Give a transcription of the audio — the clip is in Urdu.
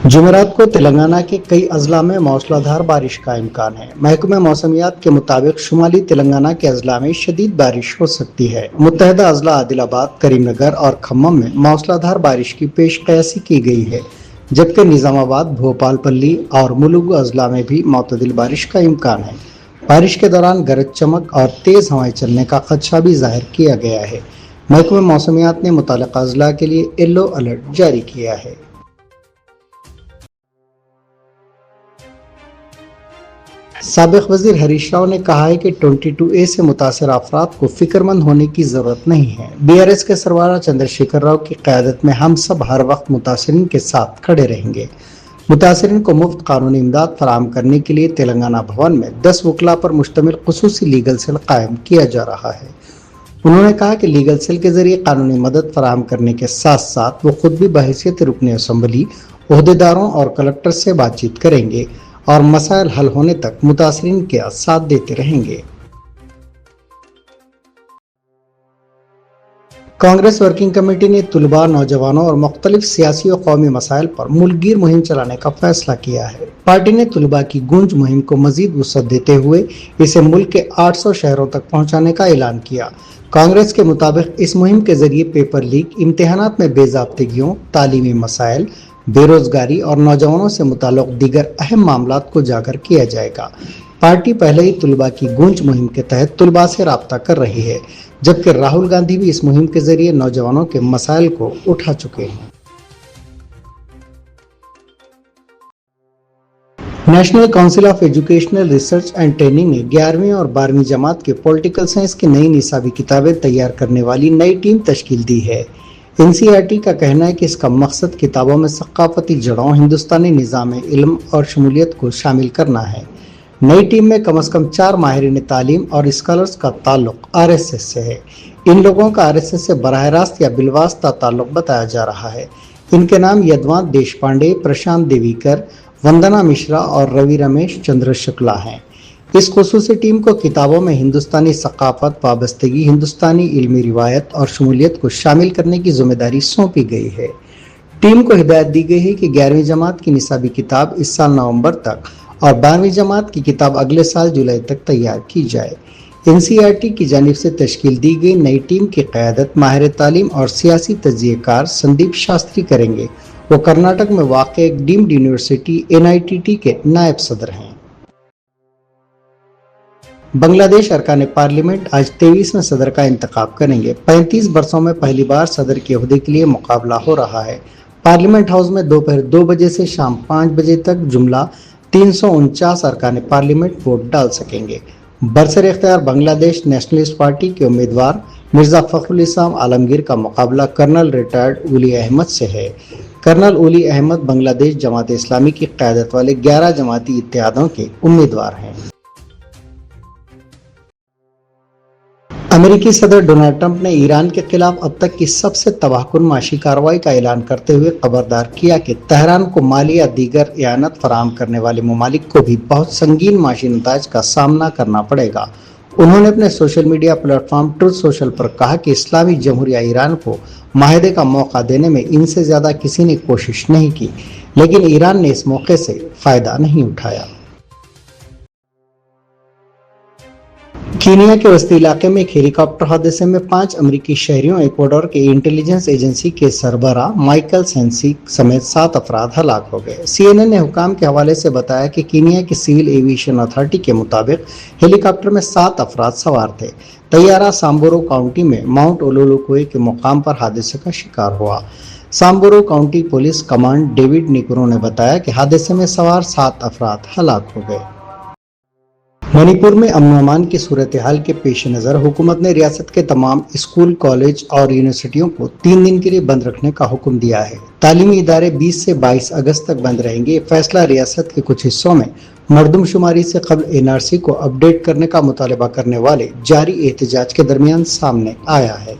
جمعرات کو تلنگانہ کے کئی اضلاع میں موسلا دھار بارش کا امکان ہے۔ محکمہ موسمیات کے مطابق شمالی تلنگانہ کے اضلاع میں شدید بارش ہو سکتی ہے۔ متحدہ اضلاع عادل آباد، کریم نگر اور کھمم میں موسلا دھار بارش کی پیش قیاسی کی گئی ہے، جبکہ نظام آباد، بھوپال پلی اور ملوگو اضلاع میں بھی معتدل بارش کا امکان ہے۔ بارش کے دوران گرج چمک اور تیز ہوائیں چلنے کا خدشہ بھی ظاہر کیا گیا ہے۔ محکمہ موسمیات نے متعلقہ اضلاع کے لیے یلو الرٹ جاری کیا ہے۔ سابق وزیر ہریش راؤ نے کہا ہے کہ 22A سے متاثرہ افراد کو فکر مند ہونے کی ضرورت نہیں ہے۔ BRS کے سربراہ چندر شیکھر راؤ کی قیادت میں ہم سب ہر وقت متاثرین کے ساتھ کھڑے رہیں گے۔ متاثرین کو مفت قانونی امداد فراہم کرنے کے لیے تلنگانہ بھون میں 10 وکلاء پر مشتمل خصوصی لیگل سیل قائم کیا جا رہا ہے۔ انہوں نے کہا کہ لیگل سیل کے ذریعے قانونی مدد فراہم کرنے کے ساتھ ساتھ وہ خود بھی بحیثیت رکن اسمبلی، عہدیداروں اور کلکٹر سے بات چیت کریں گے اور مسائل حل ہونے تک متاثرین کے ساتھ دیتے رہیں گے۔ کانگریس ورکنگ کمیٹی نے طلباء، نوجوانوں اور مختلف سیاسی و قومی مسائل پر ملک گیر مہم چلانے کا فیصلہ کیا ہے۔ پارٹی نے طلباء کی گونج مہم کو مزید وسعت دیتے ہوئے اسے ملک کے 800 شہروں تک پہنچانے کا اعلان کیا۔ کانگریس کے مطابق اس مہم کے ذریعے پیپر لیک، امتحانات میں بے ضابطگیوں، تعلیمی مسائل، بے روزگاری اور نوجوانوں سے متعلق دیگر اہم معاملات کو اجاگر کیا جائے گا۔ پارٹی پہلے ہی طلباء کی گونج مہم کے تحت طلباء سے رابطہ کر رہی ہے، جبکہ راہل گاندھی بھی اس مہم کے ذریعے نوجوانوں کے مسائل کو اٹھا چکے ہیں۔ National council of educational research and training نے 11ویں اور 12ویں جماعت کے پولیٹیکل سائنس کی نئی نصابی کتابیں تیار کرنے والی نئی ٹیم تشکیل دی ہے۔ NCERT کا کہنا ہے کہ اس کا مقصد کتابوں میں ثقافتی جڑوں، ہندوستانی نظام علم اور شمولیت کو شامل کرنا ہے۔ نئی ٹیم میں کم از کم 4 ماہرین تعلیم اور اسکالرز کا تعلق RSS سے ہے۔ ان لوگوں کا RSS سے براہ راست یا بالواسطہ تعلق بتایا جا رہا ہے۔ ان کے نام یدوانت دیشپانڈے، پرشانت دیویکر، وندنا مشرا اور روی رمیش چندر شکلا ہیں۔ اس خصوصی ٹیم کو کتابوں میں ہندوستانی ثقافت، وابستگی، ہندوستانی علمی روایت اور شمولیت کو شامل کرنے کی ذمہ داری سونپی گئی ہے۔ ٹیم کو ہدایت دی گئی ہے کہ 11ویں جماعت کی نصابی کتاب اس سال نومبر تک اور 12ویں جماعت کی کتاب اگلے سال جولائی تک تیار کی جائے۔ NCERT کی جانب سے تشکیل دی گئی نئی ٹیم کی قیادت ماہر تعلیم اور سیاسی تجزیہ کار سندیپ شاستری کریں گے۔ وہ کرناٹک میں واقع ایک ڈیمڈ یونیورسٹی NITT کے نائب صدر ہیں۔ بنگلہ دیش ارکان پارلیمنٹ آج 23ویں صدر کا انتخاب کریں گے۔ 35 برسوں میں پہلی بار صدر کے عہدے کے لیے مقابلہ ہو رہا ہے۔ پارلیمنٹ ہاؤس میں دوپہر 2 بجے سے شام 5 بجے تک جملہ 349 ارکان پارلیمنٹ ووٹ ڈال سکیں گے۔ برسر اختیار بنگلہ دیش نیشنلسٹ پارٹی کے امیدوار مرزا فخر الاسلام عالمگیر کا مقابلہ کرنل ریٹائرڈ اولی احمد سے ہے۔ کرنل اولی احمد بنگلہ دیش جماعت اسلامی کی قیادت والے 11 جماعتی اتحادوں کے امیدوار ہیں۔ امریکی صدر ڈونلڈ ٹرمپ نے ایران کے خلاف اب تک کی سب سے تباہ کن معاشی کارروائی کا اعلان کرتے ہوئے خبردار کیا کہ تہران کو مالی یا دیگر اعانت فراہم کرنے والے ممالک کو بھی بہت سنگین معاشی نتائج کا سامنا کرنا پڑے گا۔ انہوں نے اپنے social media platform Truth Social پر کہا کہ اسلامی جمہوریہ ایران کو معاہدے کا موقع دینے میں ان سے زیادہ کسی نے کوشش نہیں کی، لیکن ایران نے اس موقع سے فائدہ نہیں اٹھایا۔ کینیا کے وسطی علاقے میں ایک ہیلی کاپٹر حادثے میں 5 امریکی شہریوں، ایکواڈور کے انٹیلیجنس ایجنسی کے سربراہ مائیکل سینسی سمیت 7 افراد ہلاک ہو گئے۔ CNN نے حکام کے حوالے سے بتایا کہ کینیا کی سول ایویشن اتھارٹی کے مطابق ہیلی کاپٹر میں 7 افراد سوار تھے۔ طیارہ سامبورو کاؤنٹی میں ماؤنٹ اولولوکوئے کے مقام پر حادثے کا شکار ہوا۔ سامبورو کاؤنٹی پولیس کمانڈ ڈیوڈ نیکورو نے بتایا کہ حادثے میں سوار 7 افراد ہلاک ہو گئے۔ منی پور میں امن و امان کی صورتحال کے پیش نظر حکومت نے ریاست کے تمام اسکول، کالج اور یونیورسٹیوں کو 3 دن کے لیے بند رکھنے کا حکم دیا ہے۔ تعلیمی ادارے 20 سے 22 اگست تک بند رہیں گے۔ یہ فیصلہ ریاست کے کچھ حصوں میں مردم شماری سے قبل NRC کو اپ ڈیٹ کرنے کا مطالبہ کرنے والے جاری احتجاج کے درمیان سامنے آیا ہے۔